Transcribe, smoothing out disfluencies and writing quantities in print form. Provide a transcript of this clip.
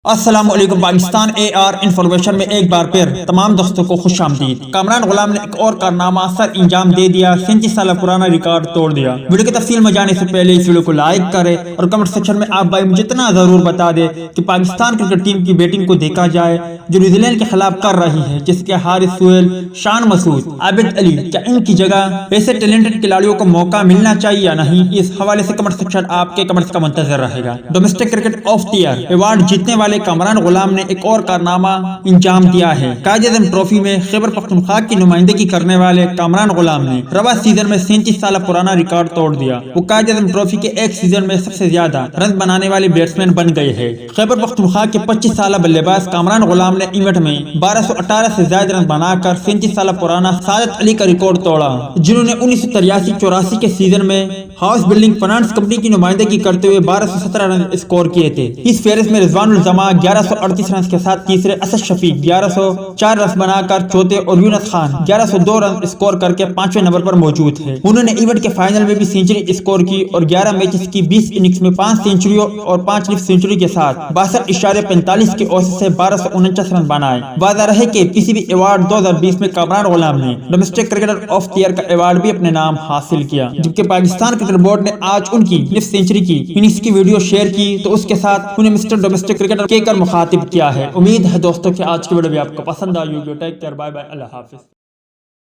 السلام علیکم۔ پاکستان اے are information میں ایک بار پھر تمام دوستوں کو خوش آمدید۔ کامران غلام نے ایک اور کارنامہ سر انجام دے دیا، 37 سالہ پرانا ریکارڈ توڑ دیا۔ ویڈیو کی تفصیل میں جانے سے پہلے اس ویڈیو کو لائک کریں اور کمنٹ سیکشن میں آپ بھائی مجھے اتنا ضرور بتا دیں کہ پاکستان کرکٹ ٹیم کی بیٹنگ کو دیکھا جائے جو نیوزی لینڈ کے خلاف کر رہی ہے، جس کے حارث سہیل، شان مسعود، عابد علی، کیا ان کی جگہ ایسے ٹیلنٹڈ کھلاڑیوں کو موقع ملنا چاہیے یا نہیں؟ اس حوالے سے کمنٹ سیکشن آپ کے کمنٹس کا منتظر رہے گا۔ Domestic cricket of the year award جیتنے والے کامران غلام نے ایک اور کارنامہ انجام دیا ہے۔ قائد اعظم ٹرافی میں خیبر پختونخوا کی نمائندگی کرنے والے کامران غلام نے رواں سیزن میں 37 سالہ پرانا ریکارڈ توڑ دیا۔ وہ قائد اعظم ٹرافی کے ایک سیزن میں سب سے زیادہ رن بنانے والے بیٹسمین بن گئے ہیں۔ خیبر پختونخوا کے 25 سالہ بلے باز کامران غلام نے ایونٹ میں 1218 سے زائد رن بنا کر 37 سالہ پرانا سعادت علی کا ریکارڈ توڑا، جنہوں نے 1983-84 کے سیزن میں ہاؤس بلڈنگ فنانس کمپنی کی نمائندگی کرتے ہوئے 1217 رن اسکور کیے تھے۔ اس فہرست میں رضوان الزماں 1138 رنز کے ساتھ تیسرے، اسد شفیق 1104 رنز بنا کر چوتھے اور یونس خان 1102 رن اسکور کر کے 5ویں نمبر پر موجود ہے۔ انہوں نے ایونٹ کے فائنل میں بھی سینچری اسکور کی اور 11 میچز کی 20 اننگز میں 5 سینچریوں اور 5 لیف سینچری کے ساتھ 62.45 کے اوسط سے 1249 رن بنائے۔ واضح رہے کہ پی سی بی ایوارڈ 2020 میں کامران غلام نے domestic cricketer of the year کا ایوارڈ بھی اپنے نام حاصل کیا، جبکہ پاکستان کرکٹ بورڈ نے آج ان کی لیف سینچری کی اننگز کی ویڈیو شیئر کی تو اس کے ساتھ انہیں مسٹر ڈومیسٹک کرکٹر کہہ کر مخاطب کیا ہے۔ امید ہے دوستوں کہ آج کی ویڈیو بھی آپ کو پسند آئی ہوگی۔ ٹیک کیئر، بائے بائے، اللہ حافظ۔